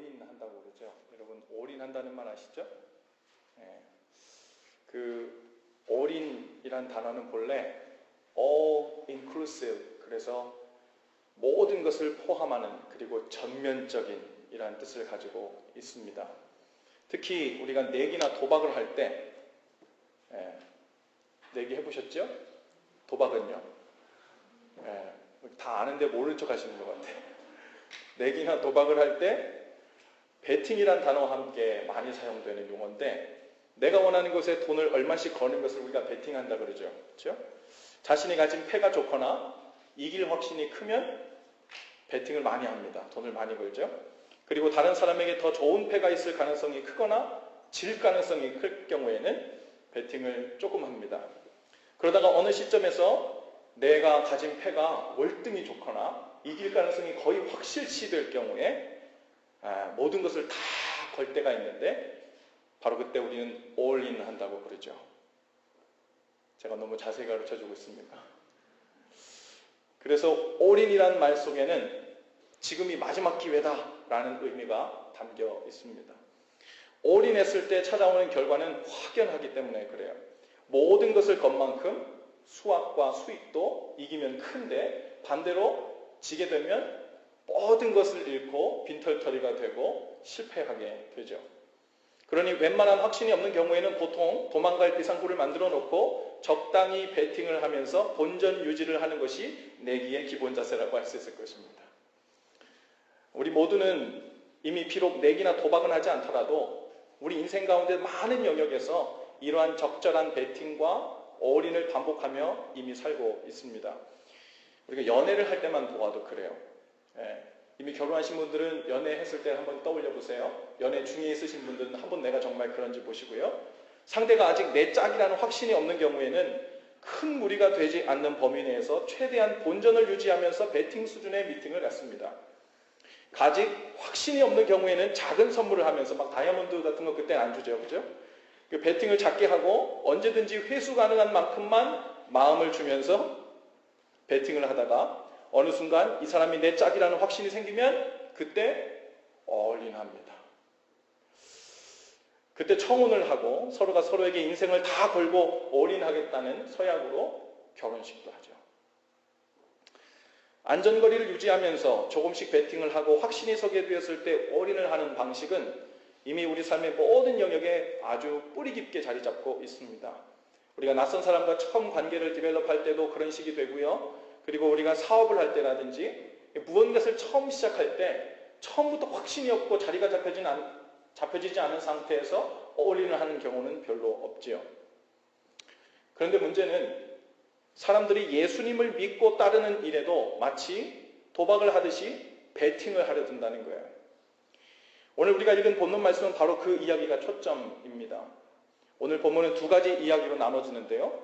올인한다고 그러죠. 여러분 올인한다는 말 아시죠? 예. 그 올인이란 단어는 본래 all inclusive, 그래서 모든 것을 포함하는, 그리고 전면적인 이란 뜻을 가지고 있습니다. 특히 우리가 내기나 도박을 할 때, 내기 해보셨죠? 도박은요? 다 아는데 모르는 척 하시는 것 같아요. 내기나 도박을 할 때 베팅이란 단어와 함께 많이 사용되는 용어인데, 내가 원하는 것에 돈을 얼마씩 거는 것을 우리가 베팅한다 그러죠. 그렇죠? 자신이 가진 패가 좋거나 이길 확신이 크면 베팅을 많이 합니다. 돈을 많이 걸죠. 그리고 다른 사람에게 더 좋은 패가 있을 가능성이 크거나 질 가능성이 클 경우에는 베팅을 조금 합니다. 그러다가 어느 시점에서 내가 가진 패가 월등히 좋거나 이길 가능성이 거의 확실시 될 경우에 모든 것을 다 걸 때가 있는데, 바로 그때 우리는 올인 한다고 그러죠. 제가 너무 자세히 가르쳐주고 있습니까? 그래서 올인이란 말 속에는 지금이 마지막 기회다라는 의미가 담겨 있습니다. 올인했을 때 찾아오는 결과는 확연하기 때문에 그래요. 모든 것을 건 만큼 수확과 수익도 이기면 큰데, 반대로 지게 되면 모든 것을 잃고 빈털터리가 되고 실패하게 되죠. 그러니 웬만한 확신이 없는 경우에는 보통 도망갈 비상구를 만들어 놓고 적당히 베팅을 하면서 본전 유지를 하는 것이 내기의 기본 자세라고 할 수 있을 것입니다. 우리 모두는 이미 비록 내기나 도박은 하지 않더라도 우리 인생 가운데 많은 영역에서 이러한 적절한 베팅과 올인을 반복하며 이미 살고 있습니다. 우리가 연애를 할 때만 보아도 그래요. 이미 결혼하신 분들은 연애했을 때 한번 떠올려 보세요. 연애 중에 있으신 분들은 한번 내가 정말 그런지 보시고요. 상대가 아직 내 짝이라는 확신이 없는 경우에는 큰 무리가 되지 않는 범위 내에서 최대한 본전을 유지하면서 베팅 수준의 미팅을 갖습니다. 아직 확신이 없는 경우에는 작은 선물을 하면서 막 다이아몬드 같은 거 그때 안 주죠. 그죠? 그 베팅을 작게 하고 언제든지 회수 가능한 만큼만 마음을 주면서 베팅을 하다가 어느 순간 이 사람이 내 짝이라는 확신이 생기면 그때 올인합니다. 그때 청혼을 하고 서로가 서로에게 인생을 다 걸고 올인하겠다는 서약으로 결혼식도 하죠. 안전거리를 유지하면서 조금씩 베팅을 하고 확신이 서게 되었을 때 올인을 하는 방식은 이미 우리 삶의 모든 영역에 아주 뿌리 깊게 자리 잡고 있습니다. 우리가 낯선 사람과 처음 관계를 디벨롭할 때도 그런 식이 되고요. 그리고 우리가 사업을 할 때라든지 무언가를 처음 시작할 때 처음부터 확신이 없고 자리가 잡혀지지 않은 상태에서 올인을 하는 경우는 별로 없지요. 그런데 문제는 사람들이 예수님을 믿고 따르는 일에도 마치 도박을 하듯이 베팅을 하려 든다는 거예요. 오늘 우리가 읽은 본문 말씀은 바로 그 이야기가 초점입니다. 오늘 본문은 두 가지 이야기로 나눠지는데요.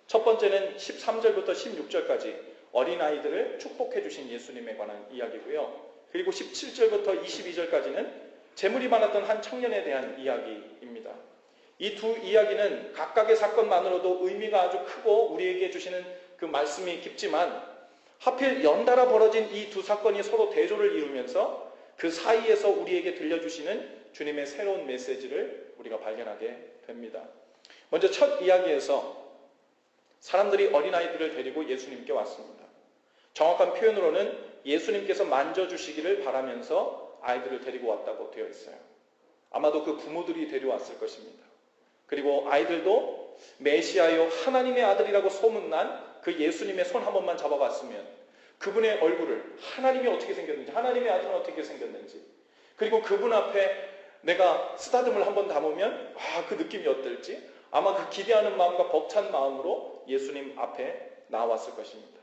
첫 번째는 13절부터 16절까지 어린아이들을 축복해 주신 예수님에 관한 이야기고요. 그리고 17절부터 22절까지는 재물이 많았던 한 청년에 대한 이야기입니다. 이 두 이야기는 각각의 사건만으로도 의미가 아주 크고 우리에게 주시는 그 말씀이 깊지만, 하필 연달아 벌어진 이 두 사건이 서로 대조를 이루면서 그 사이에서 우리에게 들려주시는 주님의 새로운 메시지를 우리가 발견하게 됩니다. 먼저 첫 이야기에서 사람들이 어린아이들을 데리고 예수님께 왔습니다. 정확한 표현으로는 예수님께서 만져주시기를 바라면서 아이들을 데리고 왔다고 되어 있어요. 아마도 그 부모들이 데려왔을 것입니다. 그리고 아이들도 메시아요 하나님의 아들이라고 소문난 그 예수님의 손 한 번만 잡아봤으면 그분의 얼굴을, 하나님이 어떻게 생겼는지, 하나님의 아들은 어떻게 생겼는지, 그리고 그분 앞에 내가 쓰다듬을 한번 담으면 그 느낌이 어떨지, 아마 그 기대하는 마음과 벅찬 마음으로 예수님 앞에 나왔을 것입니다.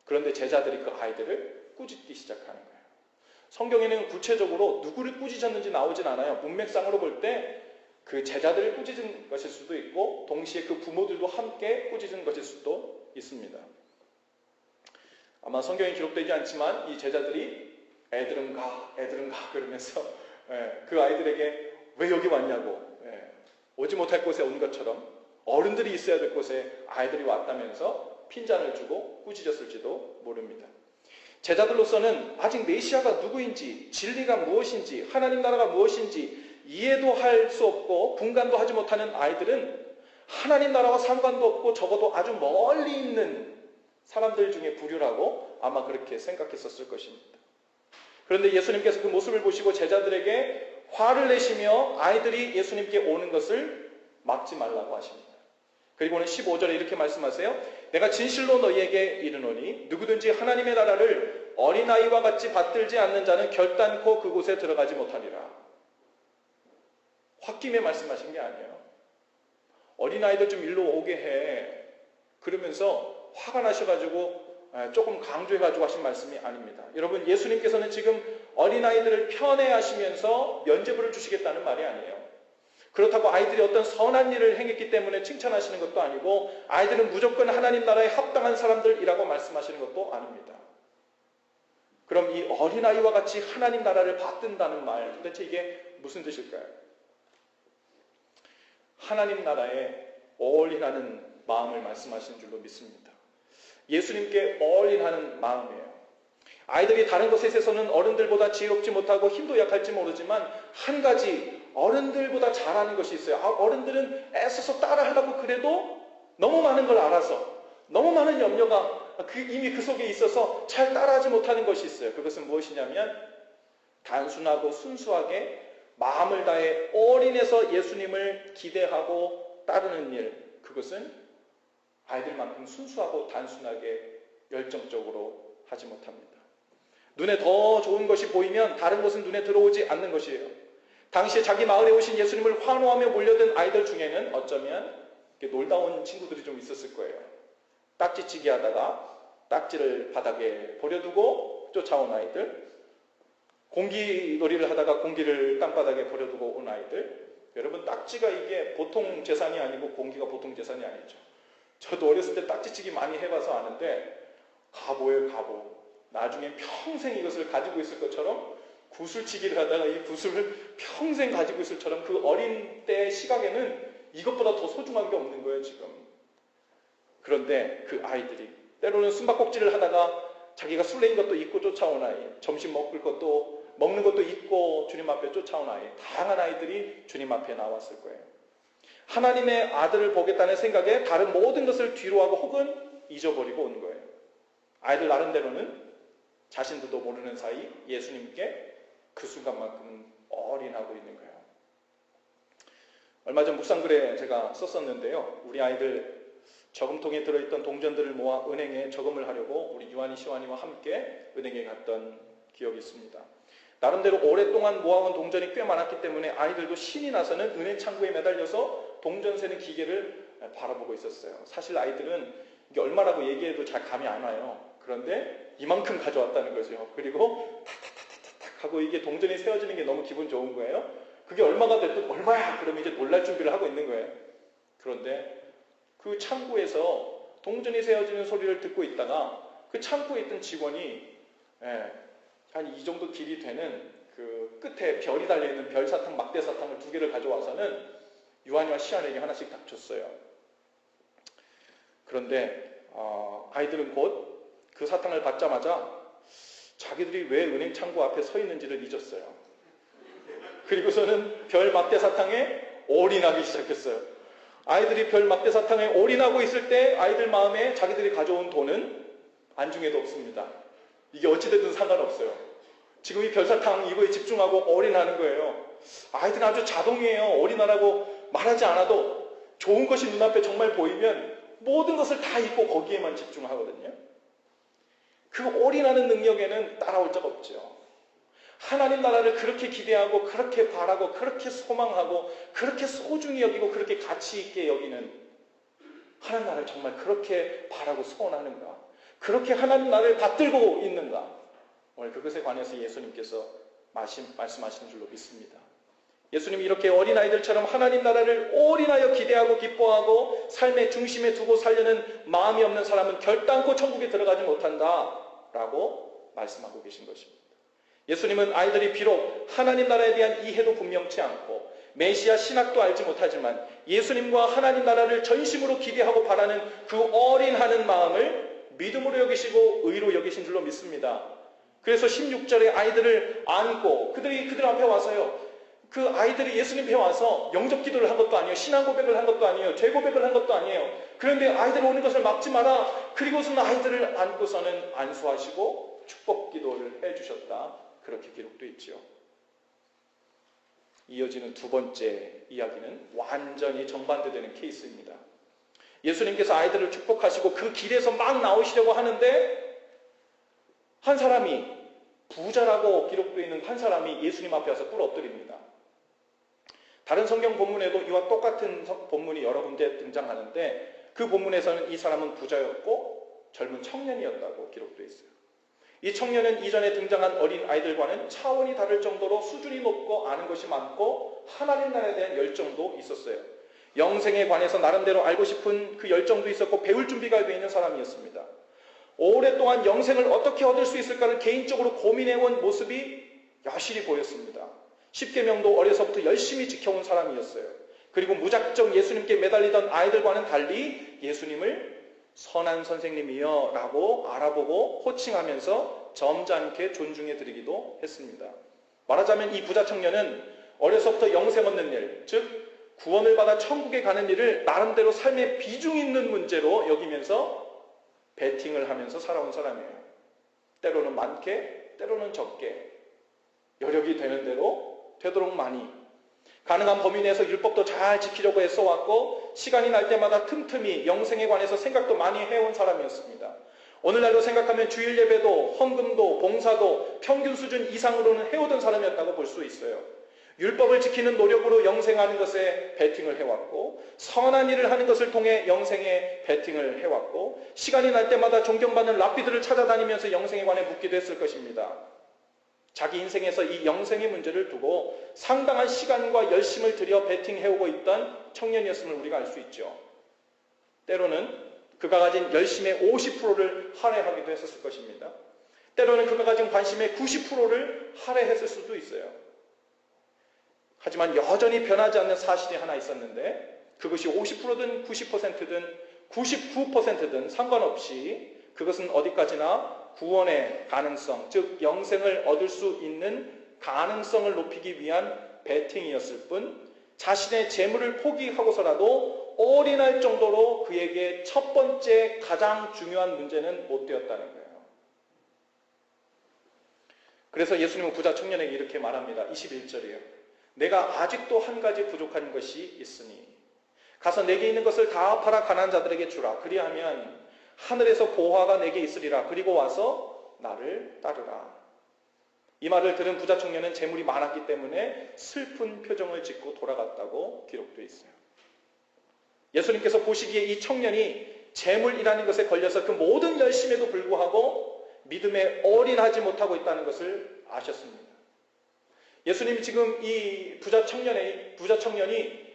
그런데 제자들이 그 아이들을 꾸짖기 시작하는 거예요. 성경에는 구체적으로 누구를 꾸짖었는지 나오진 않아요. 문맥상으로 볼 때 그 제자들을 꾸짖은 것일 수도 있고 동시에 그 부모들도 함께 꾸짖은 것일 수도 있습니다. 아마 성경에 기록되지 않지만 이 제자들이 애들은 가 그러면서 그 아이들에게 왜 여기 왔냐고, 오지 못할 곳에 온 것처럼 어른들이 있어야 될 곳에 아이들이 왔다면서 핀잔을 주고 꾸짖었을지도 모릅니다. 제자들로서는 아직 메시아가 누구인지, 진리가 무엇인지, 하나님 나라가 무엇인지 이해도 할 수 없고 분간도 하지 못하는 아이들은 하나님 나라와 상관도 없고 적어도 아주 멀리 있는 사람들 중에 부류라고 아마 그렇게 생각했었을 것입니다. 그런데 예수님께서 그 모습을 보시고 제자들에게 화를 내시며 아이들이 예수님께 오는 것을 막지 말라고 하십니다. 그리고는 15절에 이렇게 말씀하세요. 내가 진실로 너희에게 이르노니 누구든지 하나님의 나라를 어린아이와 같이 받들지 않는 자는 결단코 그곳에 들어가지 못하리라. 홧김에 말씀하신 게 아니에요. 어린아이들 좀 일로 오게 해. 그러면서 화가 나셔가지고 조금 강조해가지고 하신 말씀이 아닙니다. 여러분, 예수님께서는 지금 어린아이들을 편애하시면서 면죄부를 주시겠다는 말이 아니에요. 그렇다고 아이들이 어떤 선한 일을 행했기 때문에 칭찬하시는 것도 아니고 아이들은 무조건 하나님 나라에 합당한 사람들이라고 말씀하시는 것도 아닙니다. 그럼 이 어린아이와 같이 하나님 나라를 받든다는 말, 도대체 이게 무슨 뜻일까요? 하나님 나라에 올인하는 마음을 말씀하시는 줄로 믿습니다. 예수님께 올인하는 마음이에요. 아이들이 다른 것에 있어서는 어른들보다 지혜롭지 못하고 힘도 약할지 모르지만 한 가지 어른들보다 잘하는 것이 있어요. 어른들은 애써서 따라하려고 그래도 너무 많은 걸 알아서 너무 많은 염려가 이미 그 속에 있어서 잘 따라하지 못하는 것이 있어요. 그것은 무엇이냐면 단순하고 순수하게 마음을 다해 올인해서 예수님을 기대하고 따르는 일, 그것은 아이들만큼 순수하고 단순하게 열정적으로 하지 못합니다. 눈에 더 좋은 것이 보이면 다른 것은 눈에 들어오지 않는 것이에요. 당시에 자기 마을에 오신 예수님을 환호하며 몰려든 아이들 중에는 어쩌면 놀다 온 친구들이 좀 있었을 거예요. 딱지치기 하다가 딱지를 바닥에 버려두고 쫓아온 아이들, 공기놀이를 하다가 공기를 땅바닥에 버려두고 온 아이들. 여러분, 딱지가 이게 보통 재산이 아니고 공기가 보통 재산이 아니죠. 저도 어렸을 때 딱지치기 많이 해봐서 아는데 가보예요, 가보. 나중에 평생 이것을 가지고 있을 것처럼 구슬치기를 하다가 이 구슬을 평생 가지고 있을 처럼 그 어린 때의 시각에는 이것보다 더 소중한 게 없는 거예요, 지금. 그런데 그 아이들이 때로는 숨바꼭질을 하다가 자기가 술래인 것도 잊고 쫓아온 아이, 점심 먹는 것도 잊고 주님 앞에 쫓아온 아이, 다양한 아이들이 주님 앞에 나왔을 거예요. 하나님의 아들을 보겠다는 생각에 다른 모든 것을 뒤로하고 혹은 잊어버리고 온 거예요. 아이들 나름대로는 자신들도 모르는 사이 예수님께 그 순간만큼은 올인하고 있는 거예요. 얼마 전 묵상글에 제가 썼었는데요. 우리 아이들 저금통에 들어있던 동전들을 모아 은행에 저금을 하려고 우리 유한이 시완이와 함께 은행에 갔던 기억이 있습니다. 나름대로 오랫동안 모아온 동전이 꽤 많았기 때문에 아이들도 신이 나서는 은행 창구에 매달려서 동전 세는 기계를 바라보고 있었어요. 사실 아이들은 이게 얼마라고 얘기해도 잘 감이 안 와요. 그런데 이만큼 가져왔다는 거죠. 그리고 탁탁탁탁탁 하고 이게 동전이 세워지는 게 너무 기분 좋은 거예요. 그게 얼마가 됐든 얼마야? 그러면 이제 놀랄 준비를 하고 있는 거예요. 그런데 그 창구에서 동전이 세워지는 소리를 듣고 있다가 그 창구에 있던 직원이 한 이 정도 길이 되는 그 끝에 별이 달려있는 별사탕, 막대사탕을 2개를 가져와서는 유한이와 시안에게 하나씩 딱 줬어요. 그런데 아이들은 곧 그 사탕을 받자마자 자기들이 왜 은행 창구 앞에 서 있는지를 잊었어요. 그리고서는 별 막대사탕에 올인하기 시작했어요. 아이들이 별 막대사탕에 올인하고 있을 때 아이들 마음에 자기들이 가져온 돈은 안중에도 없습니다. 이게 어찌됐든 상관없어요. 지금 이 별사탕 이거에 집중하고 올인하는 거예요. 아이들은 아주 자동이에요. 올인하라고 말하지 않아도 좋은 것이 눈앞에 정말 보이면 모든 것을 다 잊고 거기에만 집중하거든요. 그 올인하는 능력에는 따라올 적 없죠. 하나님 나라를 그렇게 기대하고 그렇게 바라고 그렇게 소망하고 그렇게 소중히 여기고 그렇게 가치 있게 여기는 하나님 나라를 정말 그렇게 바라고 소원하는가? 그렇게 하나님 나라를 받들고 있는가? 오늘 그것에 관해서 예수님께서 말씀하시는 줄로 믿습니다. 예수님이 이렇게 어린아이들처럼 하나님 나라를 올인하여 기대하고 기뻐하고 삶의 중심에 두고 살려는 마음이 없는 사람은 결단코 천국에 들어가지 못한다라고 말씀하고 계신 것입니다. 예수님은 아이들이 비록 하나님 나라에 대한 이해도 분명치 않고 메시아 신학도 알지 못하지만 예수님과 하나님 나라를 전심으로 기대하고 바라는 그 올인하는 마음을 믿음으로 여기시고 의로 여기신 줄로 믿습니다. 그래서 16절에 아이들을 안고 그들 앞에 와서요. 그 아이들이 예수님 앞에 와서 영접 기도를 한 것도 아니에요. 신앙 고백을 한 것도 아니에요. 죄 고백을 한 것도 아니에요. 그런데 아이들 오는 것을 막지 마라. 그리고서는 아이들을 안고서는 안수하시고 축복 기도를 해주셨다. 그렇게 기록되어 있죠. 이어지는 두 번째 이야기는 완전히 정반대되는 케이스입니다. 예수님께서 아이들을 축복하시고 그 길에서 막 나오시려고 하는데 한 사람이 부자라고 기록되어 있는 한 사람이 예수님 앞에 와서 꿇어 엎드립니다. 다른 성경 본문에도 이와 똑같은 본문이 여러 군데 등장하는데 그 본문에서는 이 사람은 부자였고 젊은 청년이었다고 기록되어 있어요. 이 청년은 이전에 등장한 어린 아이들과는 차원이 다를 정도로 수준이 높고 아는 것이 많고 하나님 나라에 대한 열정도 있었어요. 영생에 관해서 나름대로 알고 싶은 그 열정도 있었고 배울 준비가 되어 있는 사람이었습니다. 오랫동안 영생을 어떻게 얻을 수 있을까를 개인적으로 고민해온 모습이 여실히 보였습니다. 십계명도 어려서부터 열심히 지켜온 사람이었어요. 그리고 무작정 예수님께 매달리던 아이들과는 달리 예수님을 선한 선생님이여 라고 알아보고 호칭하면서 점잖게 존중해 드리기도 했습니다. 말하자면 이 부자 청년은 어려서부터 영생 얻는 일, 즉 구원을 받아 천국에 가는 일을 나름대로 삶의 비중 있는 문제로 여기면서 배팅을 하면서 살아온 사람이에요. 때로는 많게, 때로는 적게, 여력이 되는 대로 되도록 많이, 가능한 범위 내에서 율법도 잘 지키려고 애써 왔고 시간이 날 때마다 틈틈이 영생에 관해서 생각도 많이 해온 사람이었습니다. 오늘날로 생각하면 주일 예배도 헌금도 봉사도 평균 수준 이상으로는 해오던 사람이었다고 볼 수 있어요. 율법을 지키는 노력으로 영생하는 것에 배팅을 해왔고 선한 일을 하는 것을 통해 영생에 배팅을 해왔고 시간이 날 때마다 존경받는 랍비들을 찾아다니면서 영생에 관해 묻기도 했을 것입니다. 자기 인생에서 이 영생의 문제를 두고 상당한 시간과 열심을 들여 배팅해오고 있던 청년이었음을 우리가 알 수 있죠. 때로는 그가 가진 열심의 50%를 할애하기도 했었을 것입니다. 때로는 그가 가진 관심의 90%를 할애했을 수도 있어요. 하지만 여전히 변하지 않는 사실이 하나 있었는데 그것이 50%든 90%든 99%든 상관없이 그것은 어디까지나 구원의 가능성, 즉 영생을 얻을 수 있는 가능성을 높이기 위한 배팅이었을 뿐 자신의 재물을 포기하고서라도 올인할 정도로 그에게 첫 번째 가장 중요한 문제는 못 되었다는 거예요. 그래서 예수님은 부자 청년에게 이렇게 말합니다. 21절이에요. 내가 아직도 한 가지 부족한 것이 있으니 가서 내게 있는 것을 다 팔아 가난한 자들에게 주라. 그리하면 하늘에서 보화가 내게 있으리라. 그리고 와서 나를 따르라. 이 말을 들은 부자 청년은 재물이 많았기 때문에 슬픈 표정을 짓고 돌아갔다고 기록되어 있어요. 예수님께서 보시기에 이 청년이 재물이라는 것에 걸려서 그 모든 열심에도 불구하고 믿음에 올인하지 못하고 있다는 것을 아셨습니다. 예수님이 지금 이 부자 청년이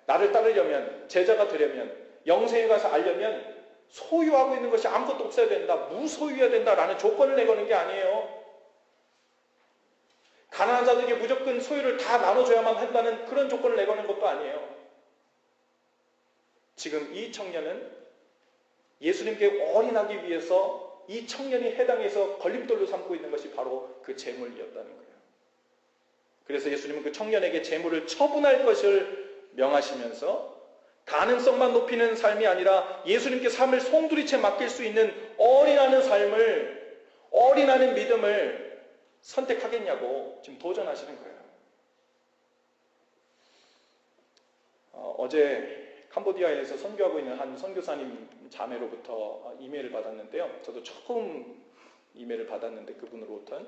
나를 따르려면, 제자가 되려면, 영생에 가서 알려면 소유하고 있는 것이 아무것도 없어야 된다, 무소유해야 된다라는 조건을 내거는 게 아니에요. 가난한 자들에게 무조건 소유를 다 나눠줘야만 한다는 그런 조건을 내거는 것도 아니에요. 지금 이 청년은 예수님께 올인하기 위해서 이 청년이 해당해서 걸림돌로 삼고 있는 것이 바로 그 재물이었다는 거예요. 그래서 예수님은 그 청년에게 재물을 처분할 것을 명하시면서 가능성만 높이는 삶이 아니라 예수님께 삶을 송두리째 맡길 수 있는 올인하는 삶을, 올인하는 믿음을 선택하겠냐고 지금 도전하시는 거예요. 어제 캄보디아에서 선교하고 있는 한 선교사님 자매로부터 이메일을 받았는데요. 저도 처음 이메일을 받았는데 그분으로부터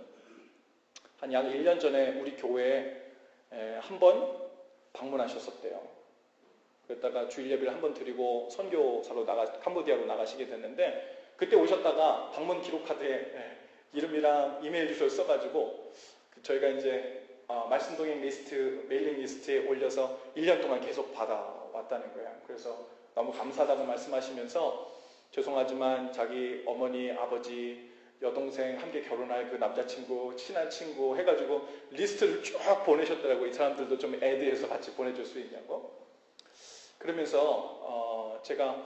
한 약 1년 전에 우리 교회에 한번 방문하셨었대요. 그랬다가 주일 예배를 한번 드리고 선교사로 캄보디아로 나가시게 됐는데 그때 오셨다가 방문 기록카드에 이름이랑 이메일 주소를 써가지고 저희가 이제 말씀 동행 리스트, 메일링 리스트에 올려서 1년 동안 계속 받아왔다는 거예요. 그래서 너무 감사하다고 말씀하시면서 죄송하지만 자기 어머니, 아버지, 여동생 함께 결혼할 그 남자친구, 친한 친구 해가지고 리스트를 쭉 보내셨더라고요. 이 사람들도 좀 애드해서 같이 보내줄 수 있냐고. 그러면서 제가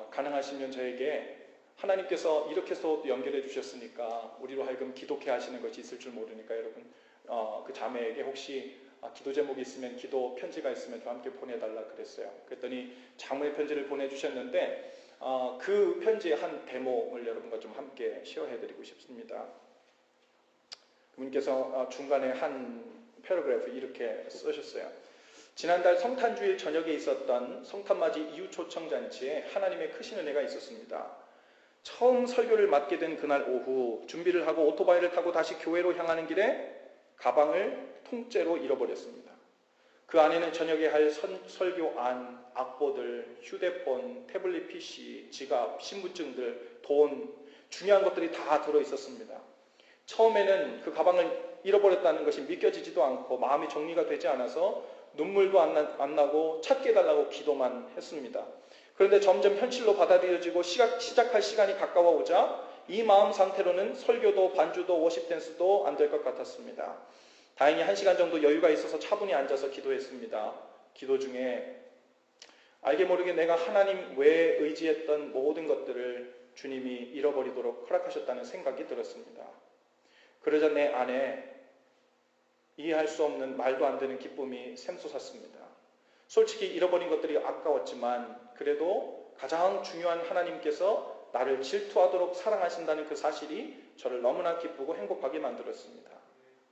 가능하시면 저에게 하나님께서 이렇게서 연결해 주셨으니까 우리로 하여금 기독해 하시는 것이 있을 줄 모르니까 여러분 그 자매에게 혹시 기도 제목이 있으면 기도 편지가 있으면 좀 함께 보내달라 그랬어요. 그랬더니 장문의 편지를 보내주셨는데 그 편지의 한 대목을 여러분과 좀 함께 쉐어해드리고 싶습니다. 그분께서 중간에 한 패러그래프 이렇게 쓰셨어요. 지난달 성탄주일 저녁에 있었던 성탄맞이 이웃 초청잔치에 하나님의 크신 은혜가 있었습니다. 처음 설교를 맡게 된 그날 오후 준비를 하고 오토바이를 타고 다시 교회로 향하는 길에 가방을 통째로 잃어버렸습니다. 그 안에는 저녁에 할 설교안, 악보들, 휴대폰, 태블릿 PC, 지갑, 신분증들, 돈, 중요한 것들이 다 들어있었습니다. 처음에는 그 가방을 잃어버렸다는 것이 믿겨지지도 않고 마음이 정리가 되지 않아서 눈물도 안 나고 찾게 해달라고 기도만 했습니다. 그런데 점점 현실로 받아들여지고 시작할 시간이 가까워오자 이 마음 상태로는 설교도 반주도 워십 댄스도 안 될 것 같았습니다. 다행히 1시간 정도 여유가 있어서 차분히 앉아서 기도했습니다. 기도 중에 알게 모르게 내가 하나님 외에 의지했던 모든 것들을 주님이 잃어버리도록 허락하셨다는 생각이 들었습니다. 그러자 내 안에 이해할 수 없는 말도 안 되는 기쁨이 샘솟았습니다. 솔직히 잃어버린 것들이 아까웠지만 그래도 가장 중요한 하나님께서 나를 질투하도록 사랑하신다는 그 사실이 저를 너무나 기쁘고 행복하게 만들었습니다.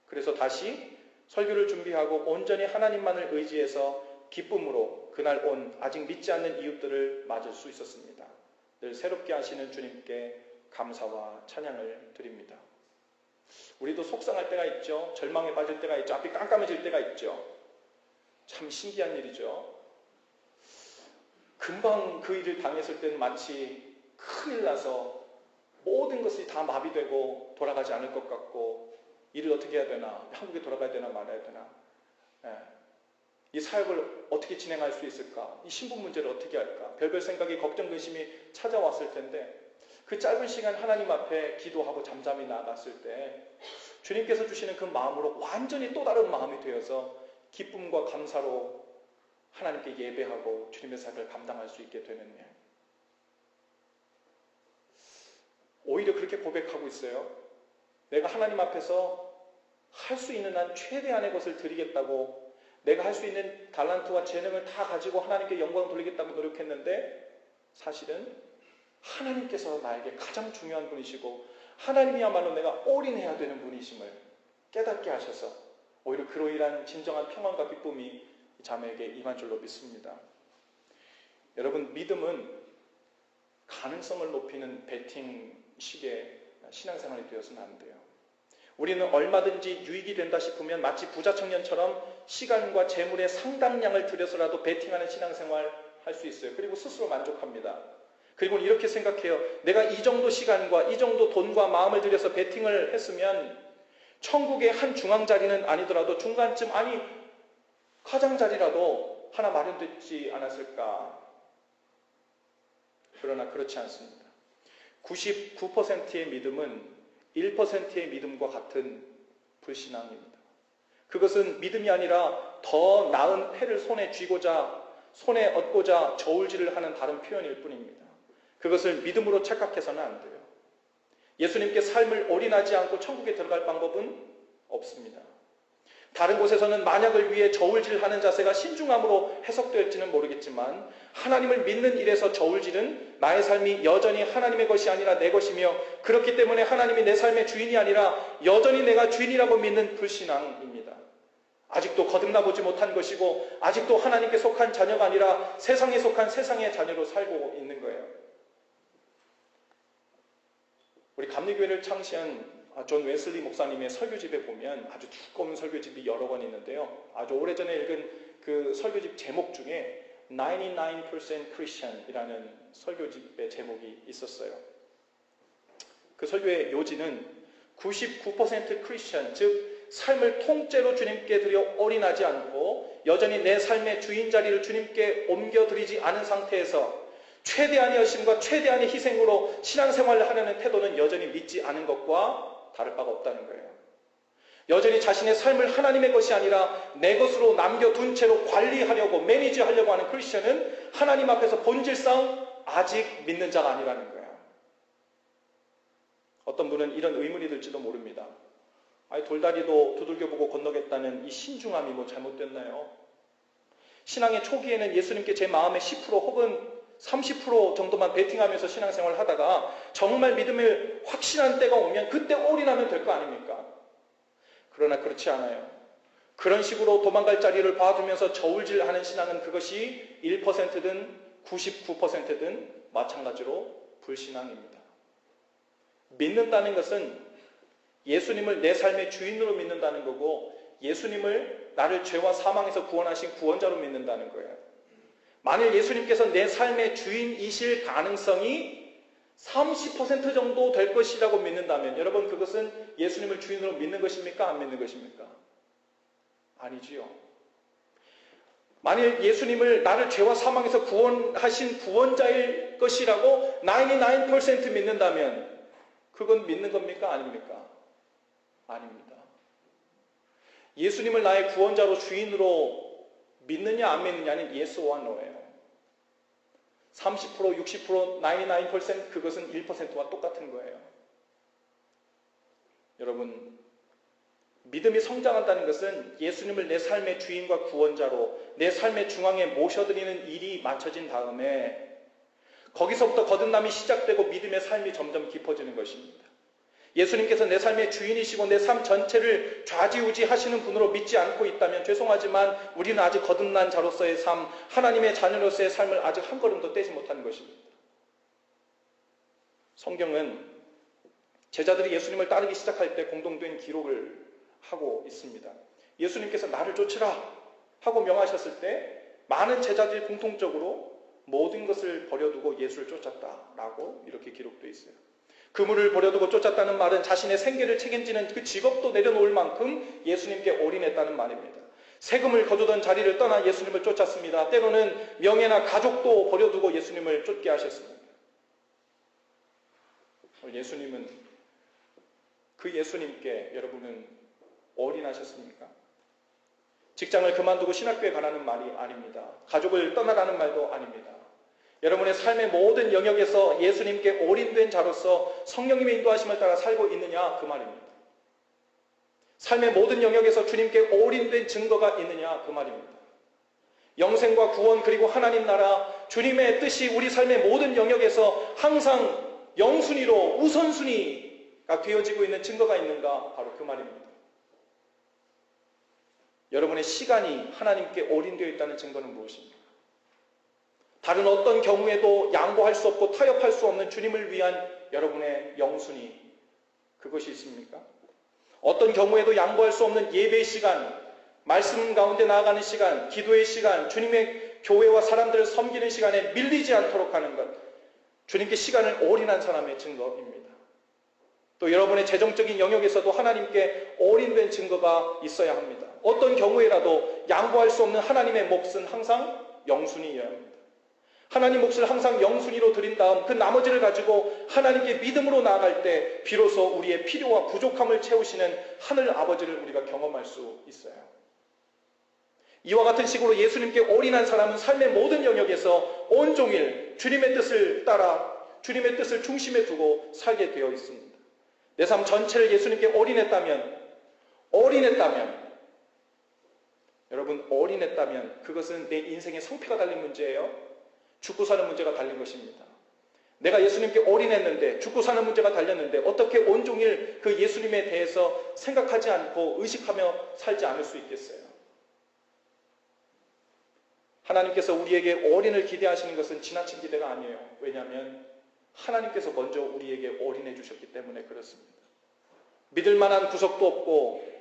그래서 다시 설교를 준비하고 온전히 하나님만을 의지해서 기쁨으로 그날 온 아직 믿지 않는 이웃들을 맞을 수 있었습니다. 늘 새롭게 하시는 주님께 감사와 찬양을 드립니다. 우리도 속상할 때가 있죠. 절망에 빠질 때가 있죠. 앞이 깜깜해질 때가 있죠. 참 신기한 일이죠. 금방 그 일을 당했을 때는 마치 큰일 나서 모든 것이 다 마비되고 돌아가지 않을 것 같고 일을 어떻게 해야 되나, 한국에 돌아가야 되나 말아야 되나, 이 사역을 어떻게 진행할 수 있을까, 이 신분 문제를 어떻게 할까, 별별 생각이 걱정, 근심이 찾아왔을 텐데 그 짧은 시간 하나님 앞에 기도하고 잠잠히 나갔을 때 주님께서 주시는 그 마음으로 완전히 또 다른 마음이 되어서 기쁨과 감사로 하나님께 예배하고 주님의 사역을 감당할 수 있게 되는 일. 오히려 그렇게 고백하고 있어요. 내가 하나님 앞에서 할 수 있는 한 최대한의 것을 드리겠다고, 내가 할 수 있는 달란트와 재능을 다 가지고 하나님께 영광 돌리겠다고 노력했는데 사실은 하나님께서 나에게 가장 중요한 분이시고 하나님이야말로 내가 올인해야 되는 분이심을 깨닫게 하셔서 오히려 그로 인한 진정한 평안과 기쁨이 이 자매에게 임한 줄로 믿습니다. 여러분, 믿음은 가능성을 높이는 베팅식의 신앙생활이 되어서는 안 돼요. 우리는 얼마든지 유익이 된다 싶으면 마치 부자 청년처럼 시간과 재물의 상당량을 들여서라도 베팅하는 신앙생활 할 수 있어요. 그리고 스스로 만족합니다. 그리고 이렇게 생각해요. 내가 이 정도 시간과 이 정도 돈과 마음을 들여서 베팅을 했으면 천국의 한 중앙자리는 아니더라도 중간쯤, 아니 가장자리라도 하나 마련되지 않았을까. 그러나 그렇지 않습니다. 99%의 믿음은 1%의 믿음과 같은 불신앙입니다. 그것은 믿음이 아니라 더 나은 패를 손에 쥐고자, 손에 얻고자 저울질을 하는 다른 표현일 뿐입니다. 그것을 믿음으로 착각해서는 안 돼요. 예수님께 삶을 올인하지 않고 천국에 들어갈 방법은 없습니다. 다른 곳에서는 만약을 위해 저울질하는 자세가 신중함으로 해석될지는 모르겠지만 하나님을 믿는 일에서 저울질은 나의 삶이 여전히 하나님의 것이 아니라 내 것이며 그렇기 때문에 하나님이 내 삶의 주인이 아니라 여전히 내가 주인이라고 믿는 불신앙입니다. 아직도 거듭나보지 못한 것이고 아직도 하나님께 속한 자녀가 아니라 세상에 속한 세상의 자녀로 살고 있는 거예요. 우리 감리교회를 창시한 존 웨슬리 목사님의 설교집에 보면 아주 두꺼운 설교집이 여러 권 있는데요. 아주 오래전에 읽은 그 설교집 제목 중에 99% Christian이라는 설교집의 제목이 있었어요. 그 설교의 요지는 99% 크리스천, 즉 삶을 통째로 주님께 드려 올인하지 않고 여전히 내 삶의 주인 자리를 주님께 옮겨드리지 않은 상태에서 최대한의 열심과 최대한의 희생으로 신앙생활을 하려는 태도는 여전히 믿지 않은 것과 다를 바가 없다는 거예요. 여전히 자신의 삶을 하나님의 것이 아니라 내 것으로 남겨둔 채로 관리하려고, 매니지하려고 하는 크리스천은 하나님 앞에서 본질상 아직 믿는 자가 아니라는 거예요. 어떤 분은 이런 의문이 들지도 모릅니다. 아니, 돌다리도 두들겨보고 건너겠다는 이 신중함이 뭐 잘못됐나요? 신앙의 초기에는 예수님께 제 마음의 10% 혹은 30% 정도만 베팅하면서 신앙생활을 하다가 정말 믿음을 확신한 때가 오면 그때 올인하면 될 거 아닙니까? 그러나 그렇지 않아요. 그런 식으로 도망갈 자리를 봐두면서 저울질하는 신앙은 그것이 1%든 99%든 마찬가지로 불신앙입니다. 믿는다는 것은 예수님을 내 삶의 주인으로 믿는다는 거고 예수님을 나를 죄와 사망에서 구원하신 구원자로 믿는다는 거예요. 만일 예수님께서 내 삶의 주인이실 가능성이 30% 정도 될 것이라고 믿는다면 여러분 그것은 예수님을 주인으로 믿는 것입니까? 안 믿는 것입니까? 아니지요. 만일 예수님을 나를 죄와 사망에서 구원하신 구원자일 것이라고 99% 믿는다면 그건 믿는 겁니까? 아닙니까? 아닙니다. 예수님을 나의 구원자로 주인으로 믿느냐 안 믿느냐는 예스와 노예요. 30%, 60%, 99% 그것은 1%와 똑같은 거예요. 여러분, 믿음이 성장한다는 것은 예수님을 내 삶의 주인과 구원자로 내 삶의 중앙에 모셔드리는 일이 맞춰진 다음에 거기서부터 거듭남이 시작되고 믿음의 삶이 점점 깊어지는 것입니다. 예수님께서 내 삶의 주인이시고 내 삶 전체를 좌지우지하시는 분으로 믿지 않고 있다면 죄송하지만 우리는 아직 거듭난 자로서의 삶, 하나님의 자녀로서의 삶을 아직 한 걸음도 떼지 못하는 것입니다. 성경은 제자들이 예수님을 따르기 시작할 때 공동된 기록을 하고 있습니다. 예수님께서 나를 쫓으라 하고 명하셨을 때 많은 제자들이 공통적으로 모든 것을 버려두고 예수를 쫓았다라고 이렇게 기록되어 있어요. 그물을 버려두고 쫓았다는 말은 자신의 생계를 책임지는 그 직업도 내려놓을 만큼 예수님께 올인했다는 말입니다. 세금을 거두던 자리를 떠나 예수님을 쫓았습니다. 때로는 명예나 가족도 버려두고 예수님을 쫓게 하셨습니다. 예수님은 그 예수님께 여러분은 올인하셨습니까? 직장을 그만두고 신학교에 가라는 말이 아닙니다. 가족을 떠나라는 말도 아닙니다. 여러분의 삶의 모든 영역에서 예수님께 올인된 자로서 성령님의 인도하심을 따라 살고 있느냐 그 말입니다. 삶의 모든 영역에서 주님께 올인된 증거가 있느냐 그 말입니다. 영생과 구원 그리고 하나님 나라 주님의 뜻이 우리 삶의 모든 영역에서 항상 영순위로 우선순위가 되어지고 있는 증거가 있는가 바로 그 말입니다. 여러분의 시간이 하나님께 올인되어 있다는 증거는 무엇입니까? 다른 어떤 경우에도 양보할 수 없고 타협할 수 없는 주님을 위한 여러분의 영순위 그것이 있습니까? 어떤 경우에도 양보할 수 없는 예배의 시간, 말씀 가운데 나아가는 시간, 기도의 시간, 주님의 교회와 사람들을 섬기는 시간에 밀리지 않도록 하는 것 주님께 시간을 올인한 사람의 증거입니다. 또 여러분의 재정적인 영역에서도 하나님께 올인된 증거가 있어야 합니다. 어떤 경우에라도 양보할 수 없는 하나님의 몫은 항상 영순위여야 합니다. 하나님 몫을 항상 영순위로 드린 다음 그 나머지를 가지고 하나님께 믿음으로 나아갈 때 비로소 우리의 필요와 부족함을 채우시는 하늘 아버지를 우리가 경험할 수 있어요. 이와 같은 식으로 예수님께 올인한 사람은 삶의 모든 영역에서 온종일 주님의 뜻을 따라 주님의 뜻을 중심에 두고 살게 되어 있습니다. 내 삶 전체를 예수님께 올인했다면 여러분 올인했다면 그것은 내 인생의 성패가 달린 문제예요. 죽고 사는 문제가 달린 것입니다. 내가 예수님께 올인했는데 죽고 사는 문제가 달렸는데 어떻게 온종일 그 예수님에 대해서 생각하지 않고 의식하며 살지 않을 수 있겠어요? 하나님께서 우리에게 올인을 기대하시는 것은 지나친 기대가 아니에요. 왜냐하면 하나님께서 먼저 우리에게 올인해 주셨기 때문에 그렇습니다. 믿을 만한 구석도 없고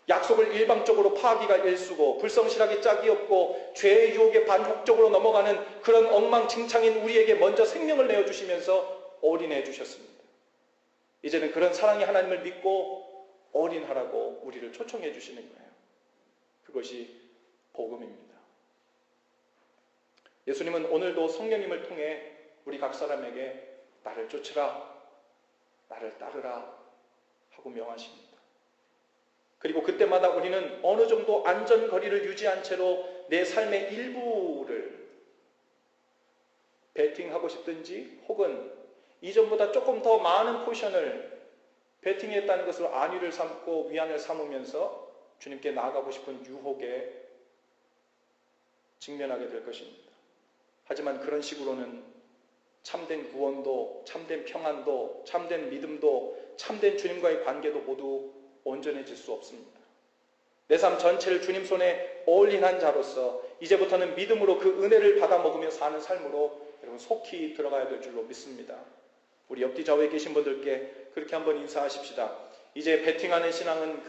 약속을 일방적으로 파기가 일수고 불성실하기 짝이 없고 죄의 유혹에 반복적으로 넘어가는 그런 엉망진창인 우리에게 먼저 생명을 내어주시면서 올인해 주셨습니다. 이제는 그런 사랑의 하나님을 믿고 올인하라고 우리를 초청해 주시는 거예요. 그것이 복음입니다. 예수님은 오늘도 성령님을 통해 우리 각 사람에게 나를 쫓으라, 나를 따르라 하고 명하십니다. 그리고 그때마다 우리는 어느 정도 안전거리를 유지한 채로 내 삶의 일부를 베팅하고 싶든지 혹은 이전보다 조금 더 많은 포션을 배팅했다는 것으로 안위를 삼고 위안을 삼으면서 주님께 나아가고 싶은 유혹에 직면하게 될 것입니다. 하지만 그런 식으로는 참된 구원도, 참된 평안도, 참된 믿음도, 참된 주님과의 관계도 모두 온전해질 수 없습니다. 내 삶 전체를 주님 손에 올인한 자로서 이제부터는 믿음으로 그 은혜를 받아 먹으며 사는 삶으로 여러분 속히 들어가야 될 줄로 믿습니다. 우리 옆뒤 좌우에 계신 분들께 그렇게 한번 인사하십시다. 이제 배팅하는 신앙은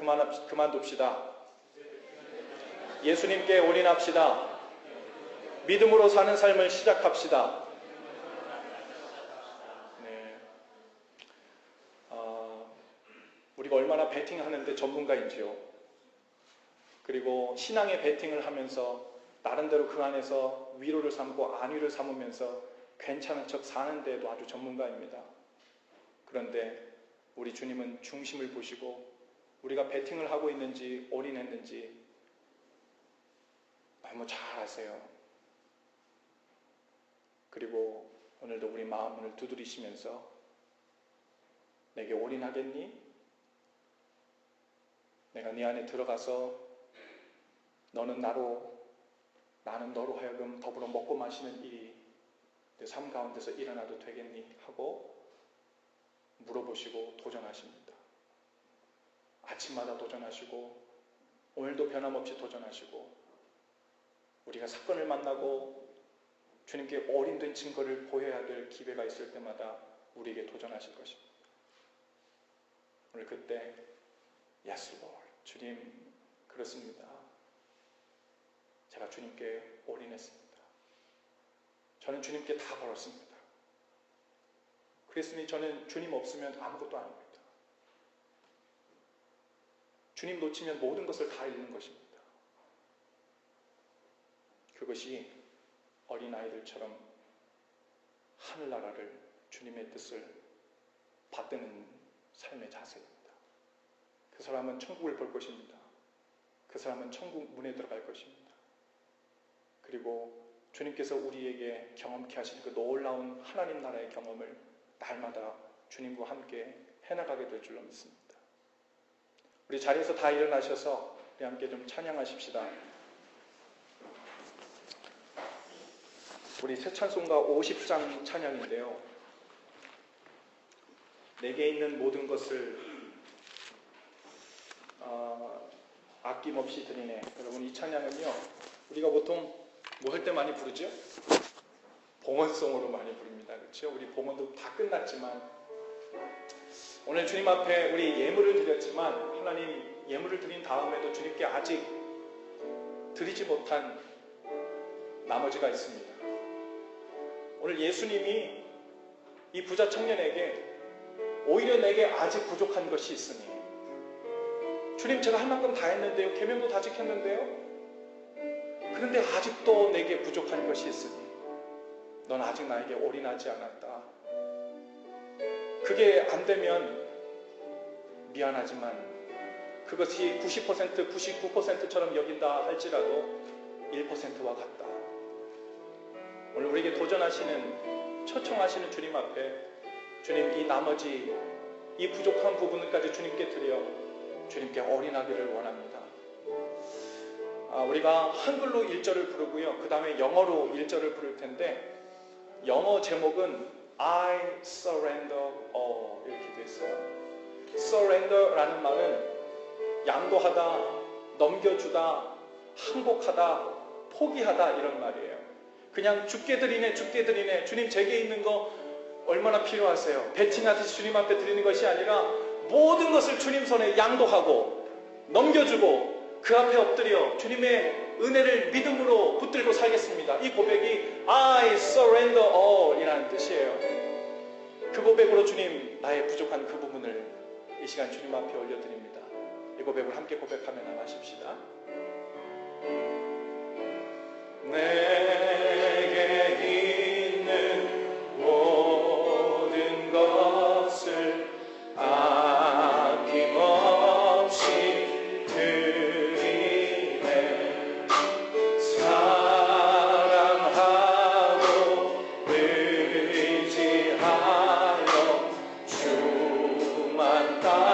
그만둡시다. 예수님께 올인합시다. 믿음으로 사는 삶을 시작합시다. 네. 우리가 얼마나 배팅하는데 전문가인지요. 그리고 신앙의 배팅을 하면서 나름대로 그 안에서 위로를 삼고 안위를 삼으면서 괜찮은 척 사는 데에도 아주 전문가입니다. 그런데 우리 주님은 중심을 보시고 우리가 배팅을 하고 있는지 올인했는지 너무 잘 아세요. 그리고 오늘도 우리 마음을 두드리시면서 내게 올인하겠니? 내가 네 안에 들어가서 너는 나로 나는 너로 하여금 더불어 먹고 마시는 일이 내 삶 가운데서 일어나도 되겠니? 하고 물어보시고 도전하십니다. 아침마다 도전하시고 오늘도 변함없이 도전하시고 우리가 사건을 만나고 주님께 올인된 증거를 보여야 될 기회가 있을 때마다 우리에게 도전하실 것입니다. 오늘 그때 Yes Lord, 주님 그렇습니다. 제가 주님께 올인했습니다. 저는 주님께 다 걸었습니다. 그랬으니 저는 주님 없으면 아무것도 아닙니다. 주님 놓치면 모든 것을 다 잃는 것입니다. 그것이 어린아이들처럼 하늘나라를 주님의 뜻을 받드는 삶의 자세입니다. 그 사람은 천국을 볼 것입니다. 그 사람은 천국 문에 들어갈 것입니다. 그리고 주님께서 우리에게 경험케 하신 그 놀라운 하나님 나라의 경험을 날마다 주님과 함께 해나가게 될 줄로 믿습니다. 우리 자리에서 다 일어나셔서 우리 함께 좀 찬양하십시다. 우리 새 찬송가 50장 찬양인데요. 내게 있는 모든 것을 아낌없이 드리네. 여러분 이 찬양은요. 우리가 보통 뭐 할 때 많이 부르죠? 봉헌송으로 많이 부릅니다. 그렇죠? 우리 봉헌도 다 끝났지만 오늘 주님 앞에 우리 예물을 드렸지만 하나님 예물을 드린 다음에도 주님께 아직 드리지 못한 나머지가 있습니다. 오늘 예수님이 이 부자 청년에게 오히려 내게 아직 부족한 것이 있으니 주님 제가 할 만큼 다 했는데요. 계명도 다 지켰는데요. 그런데 아직도 내게 부족한 것이 있으니 넌 아직 나에게 올인하지 않았다. 그게 안 되면 미안하지만 그것이 90%, 99%처럼 여긴다 할지라도 1%와 같다. 오늘 우리에게 도전하시는, 초청하시는 주님 앞에 주님 이 나머지 이 부족한 부분까지 주님께 드려 주님께 올인하기를 원합니다. 우리가 한글로 1절을 부르고요. 그 다음에 영어로 1절을 부를 텐데 영어 제목은 I surrender all 이렇게 되어 있어요. surrender라는 말은 양도하다, 넘겨주다, 항복하다, 포기하다 이런 말이에요. 그냥 죽게 드리네, 죽게 드리네. 주님 제게 있는 거 얼마나 필요하세요? 배팅하듯이 주님 앞에 드리는 것이 아니라 모든 것을 주님 손에 양도하고 넘겨주고 그 앞에 엎드려 주님의 은혜를 믿음으로 붙들고 살겠습니다. 이 고백이 I surrender all 이라는 뜻이에요. 그 고백으로 주님 나의 부족한 그 부분을 이 시간 주님 앞에 올려드립니다. 이 고백을 함께 고백하며 나가십시다. 내게 있는 모든 것을 아낌없이 드리네. 사랑하고 의지하여 주만 따라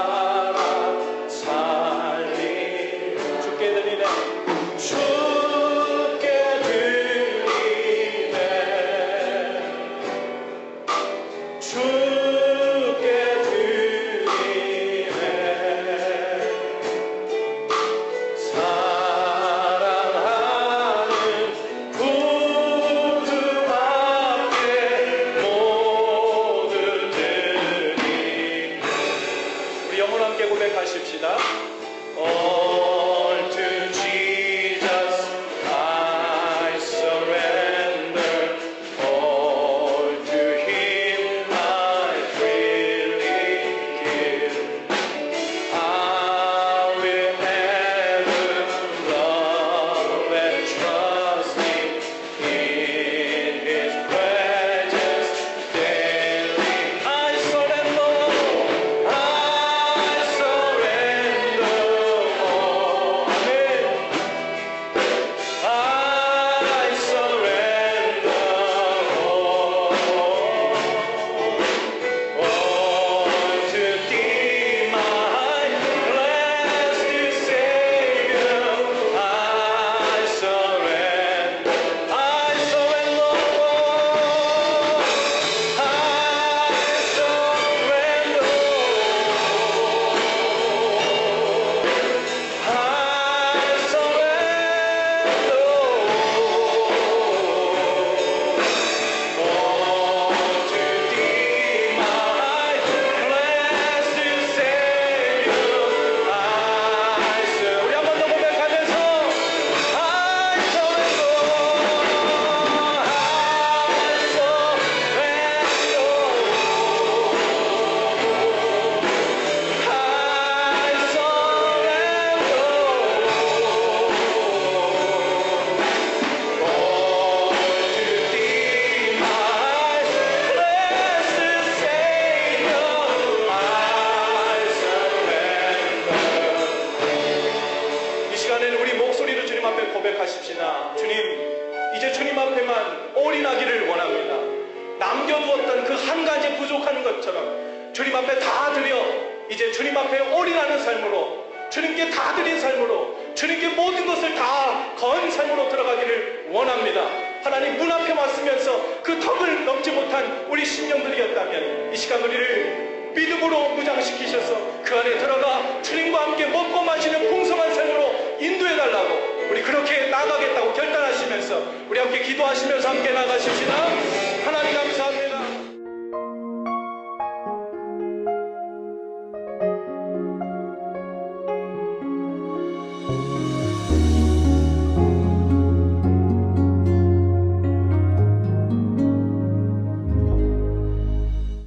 고백하십시다. 주님, 이제 주님 앞에만 올인하기를 원합니다. 남겨두었던 그 한 가지 부족한 것처럼 주님 앞에 다 드려 이제 주님 앞에 올인하는 삶으로, 주님께 다 드린 삶으로, 주님께 모든 것을 다 건 삶으로 들어가기를 원합니다. 하나님 문 앞에 왔으면서 그 턱을 넘지 못한 우리 심령들이었다면 이 시간 우리를 믿음으로 무장시키셔서 그 안에 들어가 주님과 함께 먹고 마시는 풍성한 삶으로 인도해달라고, 우리 그렇게 나가겠다고 결단하시면서 우리 함께 기도하시면서 함께 나가십시다.